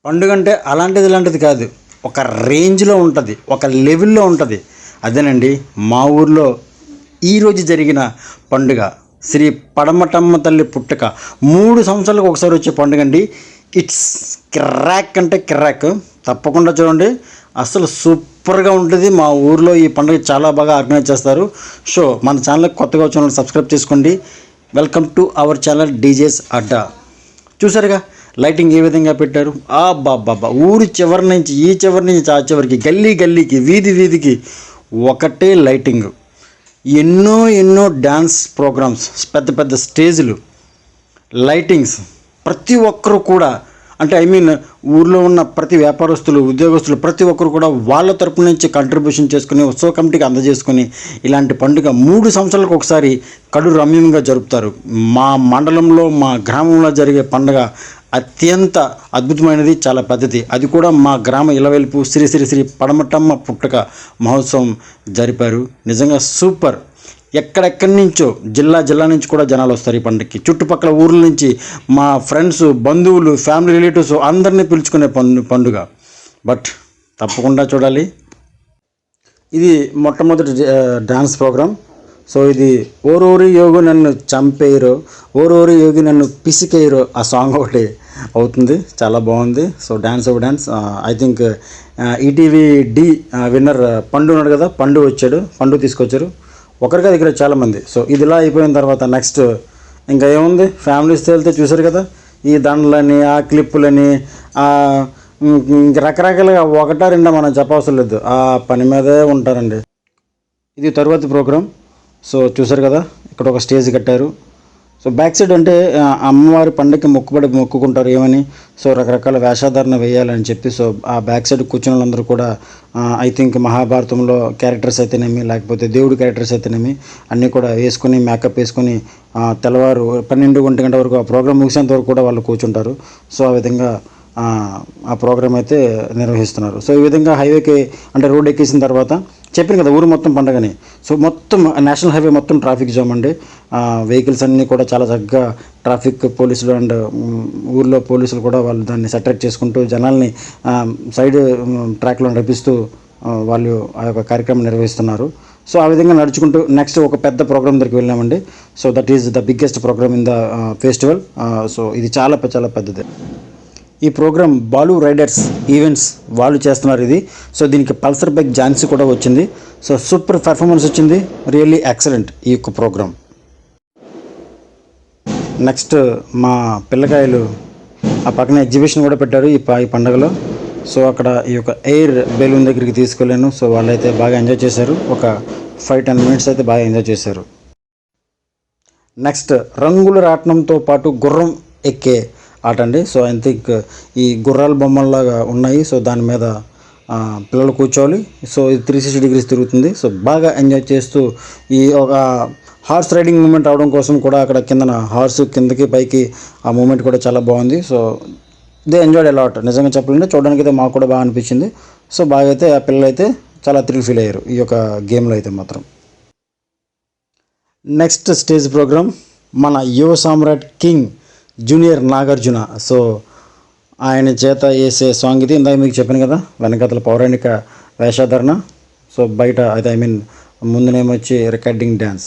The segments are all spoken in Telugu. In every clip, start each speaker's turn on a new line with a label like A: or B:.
A: పండుగ అంటే అలాంటిది ఇలాంటిది కాదు, ఒక రేంజ్లో ఉంటుంది, ఒక లెవెల్లో ఉంటుంది. అదేనండి మా ఊర్లో ఈరోజు జరిగిన పండుగ శ్రీ పడమటమ్మ తల్లి పుట్టుక. 3 సంవత్సరాలకు ఒకసారి వచ్చే పండుగ అండి. ఇట్స్ కిర్రాక్ అంటే కిర్రాక్. తప్పకుండా చూడండి, అసలు సూపర్గా ఉంటుంది. మా ఊర్లో ఈ పండుగ చాలా బాగా ఆర్గనైజ్ చేస్తారు. సో మన ఛానల్కి కొత్తగా వచ్చిన వాళ్ళు సబ్స్క్రైబ్ చేసుకోండి. Welcome to our channel DJs Adda. చూసారుగా లైటింగ్ ఏ విధంగా పెట్టారు. బాబా, ఊరి చివరి నుంచి ఈ చివరి నుంచి ఆ చివరికి, గల్లీ గల్లీకి, వీధి వీధికి ఒకటే లైటింగ్. ఎన్నో ఎన్నో డ్యాన్స్ ప్రోగ్రామ్స్, పెద్ద పెద్ద స్టేజ్లు, లైటింగ్స్. ప్రతి ఒక్కరు కూడా అంటే ఊర్లో ఉన్న ప్రతి వ్యాపారస్తులు, ఉద్యోగస్తులు ప్రతి ఒక్కరు కూడా వాళ్ళ తరపు నుంచి కంట్రిబ్యూషన్ చేసుకుని ఉత్సవ కమిటీకి అందజేసుకొని ఇలాంటి పండుగ 3 సంవత్సరాలకు ఒకసారి కడు రమ్యంగా జరుపుతారు. మా మండలంలో, మా గ్రామంలో జరిగే పండుగ అత్యంత అద్భుతమైనది, చాలా పెద్దది. అది కూడా మా గ్రామ ఇలవెల్పు శ్రీ శ్రీ శ్రీ పడమటమ్మ పుట్టుక మహోత్సవం జరిపారు. నిజంగా సూపర్. ఎక్కడెక్కడి నుంచో జిల్లా నుంచి కూడా జనాలు వస్తారు ఈ పండుగకి. చుట్టుపక్కల ఊర్ల నుంచి మా ఫ్రెండ్స్, బంధువులు, ఫ్యామిలీ రిలేటివ్స్ అందరినీ పిలుచుకునే పండుగ. బట్ తప్పకుండా చూడాలి. ఇది మొట్టమొదటి డ్యాన్స్ ప్రోగ్రామ్. సో ఇది ఓరోరి యోగి నన్ను చంపేయరో, ఓరోరి యోగి నన్ను పిసికేయరో ఆ సాంగ్ ఒకటి అవుతుంది. చాలా బాగుంది. So dance over dance. I think ETV the winner Pandu ఉన్నాడు కదా, పండు తీసుకొచ్చారు. ఒకరిగా దగ్గర చాలామంది. సో ఇది ఇలా అయిపోయిన తర్వాత నెక్స్ట్ ఇంకా ఏముంది, ఫ్యామిలీస్తో వెళ్తే చూసారు కదా, ఈ దండలని, ఆ క్లిప్పులని, ఇంక రకరకాలుగా ఒకటా రెండా మనం చెప్పవసరం లేదు, ఆ పని మీదే ఉంటారండి. ఇది తరువాతి ప్రోగ్రాం. సో చూసారు కదా, ఇక్కడ ఒక స్టేజ్ కట్టారు. సో బ్యాక్ సైడ్ అంటే అమ్మవారి పండుగకి మొక్కుకుంటారు ఏమని, సో రకరకాల వేషధారణ వేయాలని చెప్పి. సో ఆ బ్యాక్ సైడ్ కూర్చున్న వాళ్ళందరూ కూడా ఐ థింక్ మహాభారతంలో క్యారెక్టర్స్ అయితేనేమి, లేకపోతే దేవుడి క్యారెక్టర్స్ అయితేనేమి అన్నీ కూడా వేసుకొని, మేకప్ వేసుకొని తెల్లవారు 12-1 గంట వరకు ఆ ప్రోగ్రామ్ ముగిసేంత వరకు కూడా వాళ్ళు కూర్చుంటారు. సో ఆ విధంగా ఆ ప్రోగ్రామ్ అయితే నిర్వహిస్తున్నారు. సో ఈ విధంగా హైవేకి అంటే రోడ్ ఎక్కేసిన తర్వాత చెప్పాను కదా ఊరు మొత్తం పండగని. సో మొత్తం నేషనల్ హైవే మొత్తం ట్రాఫిక్ జామ్ అండి. వెహికల్స్ అన్నీ కూడా చాలా చక్కగా ట్రాఫిక్ పోలీసులు అండ్ ఊర్లో పోలీసులు కూడా వాళ్ళు దాన్ని సెటరేట్ చేసుకుంటూ జనాల్ని సైడ్ ట్రాక్లో నడిపిస్తూ వాళ్ళు ఆ యొక్క కార్యక్రమం నిర్వహిస్తున్నారు. సో ఆ విధంగా నడుచుకుంటూ నెక్స్ట్ ఒక పెద్ద ప్రోగ్రామ్ దగ్గరికి వెళ్ళామండి. So that is the biggest programme in the festival. So ఇది చాలా పెద్దది. ఈ ప్రోగ్రామ్ బాలు రైడర్స్ ఈవెంట్స్ వాళ్ళు చేస్తున్నారు ఇది. సో దీనికి పల్సర్ బైక్ ఝాన్సీ కూడా వచ్చింది. సో సూపర్ పెర్ఫార్మెన్స్ వచ్చింది, రియల్లీ ఎక్సలెంట్ ఈ యొక్క ప్రోగ్రామ్. నెక్స్ట్ మా పిల్లకాయలు ఆ పక్కన ఎగ్జిబిషన్ కూడా పెట్టారు ఈ పండుగలో. సో అక్కడ ఈ యొక్క ఎయిర్ బెలూన్ దగ్గరికి తీసుకెళ్ళాను. సో వాళ్ళైతే బాగా ఎంజాయ్ చేశారు. ఒక 5-10 మినిట్స్ అయితే బాగా ఎంజాయ్ చేశారు. నెక్స్ట్ రంగుల రాట్నంతో పాటు గుర్రం ఎక్కే ఆట అండి. సో ఐ థింక్ ఈ గుర్రాల బొమ్మల్లాగా ఉన్నాయి. సో దాని మీద పిల్లలు కూర్చోవాలి. సో ఇది 360 degrees తిరుగుతుంది. సో బాగా ఎంజాయ్ చేస్తూ ఈ ఒక హార్స్ రైడింగ్ మూమెంట్ అవడం కోసం కూడా అక్కడ కిందన హార్స్ కిందకి పైకి ఆ మూమెంట్ కూడా చాలా బాగుంది. So they enjoyed a lot. నిజంగా చెప్పాలంటే చూడడానికి అయితే మాకు కూడా బాగా అనిపించింది. సో బాగా అయితే ఆ పిల్లలు అయితే చాలా థ్రిల్ ఫీల్ అయ్యారు ఈ యొక్క గేమ్లో అయితే మాత్రం. నెక్స్ట్ స్టేజ్ ప్రోగ్రామ్ మన యువ సామ్రాట్ కింగ్ జూనియర్ నాగార్జున. సో ఆయన చేత వేసే సాంగ్ ఇది. ఇందాక మీకు చెప్పాను కదా, వెనకతల పౌరాణిక వేషధారణ. సో బయట అయితే ముందునేమొచ్చి రికార్డింగ్ డ్యాన్స్.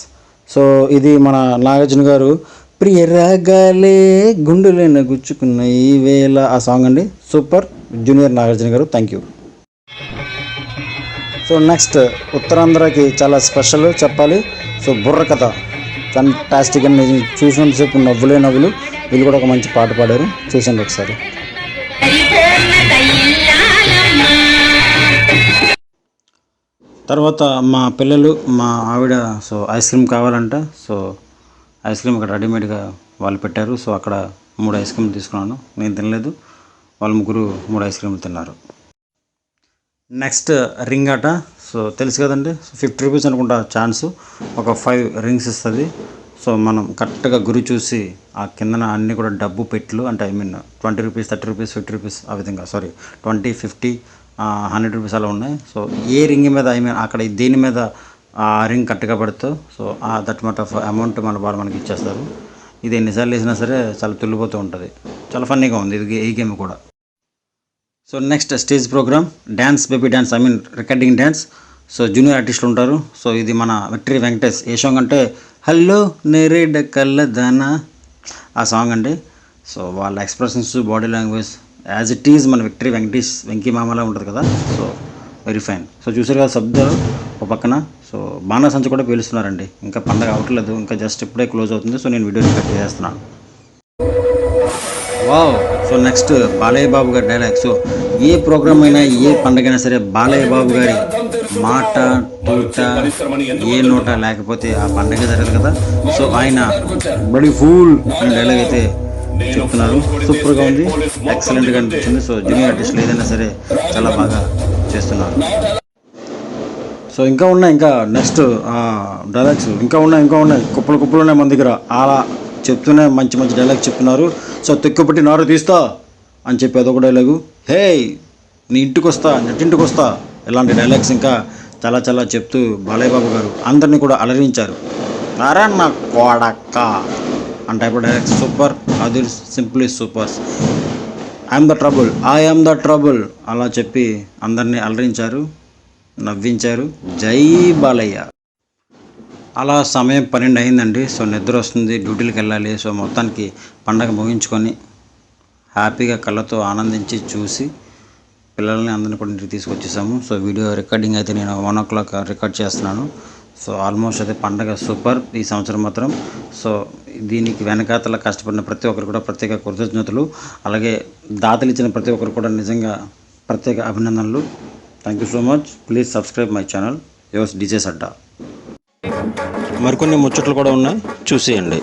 A: సో ఇది మన నాగార్జున గారు ప్రియ రాగాలే గుండెలైన గుచ్చుకున్న ఈ వేళ ఆ సాంగ్ అండి. సూపర్ జూనియర్ నాగార్జున గారు, థ్యాంక్ యూ. సో నెక్స్ట్ ఉత్తరాంధ్రకి చాలా స్పెషల్ చెప్పాలి. సో బుర్రకథ ఫంటాస్టిక్ అని చూసినంతసేపు నవ్వులు. వీళ్ళు కూడా ఒక మంచి పాట పాడారు, చూసండి ఒకసారి. తర్వాత మా పిల్లలు, మా ఆవిడ సో ఐస్ క్రీమ్ కావాలంట. సో ఐస్ క్రీమ్ అక్కడ రెడీమేడ్గా వాళ్ళు పెట్టారు. సో అక్కడ 3 ఐస్ క్రీమ్లు తీసుకున్నాను. నేను తినలేదు, వాళ్ళు ముగ్గురు 3 ఐస్ క్రీమ్లు తిన్నారు. నెక్స్ట్ రింగ్ ఆట. సో తెలుసు కదండి, 50 రూపీస్ అనుకుంటా ఛాన్సు. ఒక 5 రింగ్స్ ఇస్తుంది. సో మనం కరెక్ట్గా గురి చూసి ఆ కిందన అన్నీ కూడా డబ్బు పెట్లు అంటే 20 రూపీస్, 30 రూపీస్, 50 రూపీస్ ఆ విధంగా 20, 50, 100 రూపీస్ అలా ఉన్నాయి. సో ఏ రింగ్ మీద అక్కడ దేని మీద ఆ రింగ్ కరెక్ట్గా పడుతూ సో దట్ మట్ ఆఫ్ అమౌంట్ వాళ్ళు మనకి ఇచ్చేస్తారు. ఇది ఎన్నిసార్లు వేసినా సరే చాలా తుల్లిపోతూ ఉంటుంది. చాలా ఫన్నీగా ఉంది ఇది ఈ గేమ్ కూడా. So next stage programme dance baby dance I mean recording dance. So junior ఆర్టిస్టులు ఉంటారు. సో ఇది మన విక్టరీ వెంకటేష్. ఏ సాంగ్ అంటే హలో నేరేడ కల్లదానా ఆ సాంగ్ అండి. సో వాళ్ళ expressions body language as it is మన విక్టరీ వెంకటేష్ వెంకీ మామలా ఉంటుంది కదా. So very fine. సో చూసారు కదా శబ్దాలు ఒక పక్కన. సో బాణసంచ కూడా పేలుస్తున్నారండి. ఇంకా పండగ అవ్వట్లేదు, ఇంకా జస్ట్ ఇప్పుడే క్లోజ్ అవుతుంది. సో నేను వీడియో రికార్డ్ చేస్తున్నాను. Wow. So next Balayya Babu గారి డైలాగ్. సో ఏ ప్రోగ్రామ్ అయినా ఏ పండగైనా సరే బాలయ్య బాబు గారి మాట తూట ఏ నోట లేకపోతే ఆ పండగ జరగదు కదా. సో ఆయన బడి ఫూల్ అనే డైలాగ్ అయితే చెప్తున్నారు. సూపర్గా ఉంది, ఎక్సలెంట్గా అనిపించింది. సో జూనియర్ ఆర్టిస్టులు ఏదైనా సరే చాలా బాగా చేస్తున్నారు. సో ఇంకా నెక్స్ట్ డైలాగ్స్ ఇంకా ఉన్నాయి కుప్పలు ఉన్నాయి మన దగ్గర. అలా చెప్తూనే మంచి డైలాగ్ చెప్తున్నారు. సో తెక్కుపట్టి నారు తీస్తా అని చెప్పి అదొక డైలాగు. హే నీ ఇంటికి వస్తా, నెట్టింటికి వస్తా, ఇలాంటి డైలాగ్స్ ఇంకా చాలా చెప్తూ బాలయ్య బాబు గారు అందరినీ కూడా అలరించారు. అరే నా కోడక్క అని టైప్ డైలాగ్స్ సూపర్. అది simply super. I am the trouble అలా చెప్పి అందరినీ అలరించారు, నవ్వించారు. జై బాలయ్య. అలా సమయం 12 అయిందండి. సో నిద్ర వస్తుంది, డ్యూటీలకు వెళ్ళాలి. సో మొత్తానికి పండగ ముగించుకొని హ్యాపీగా కళ్ళతో ఆనందించి చూసి పిల్లల్ని అందరిని కూడా ఇంటికి తీసుకొచ్చేసాము. సో వీడియో రికార్డింగ్ అయితే నేను 1 o'clock రికార్డ్ చేస్తున్నాను. సో ఆల్మోస్ట్ అయితే పండగ సూపర్ ఈ సంవత్సరం మాత్రం. సో దీనికి వెనకాతల కష్టపడిన ప్రతి ఒక్కరు కూడా ప్రత్యేక కృతజ్ఞతలు. అలాగే దాతలు ఇచ్చిన ప్రతి ఒక్కరు కూడా నిజంగా ప్రత్యేక అభినందనలు. Thank you so much. Please subscribe my channel యోస్ డీజే సడ్డా. మరికొన్ని ముచ్చట్లు కూడా ఉన్నాయి, చూసేయండి.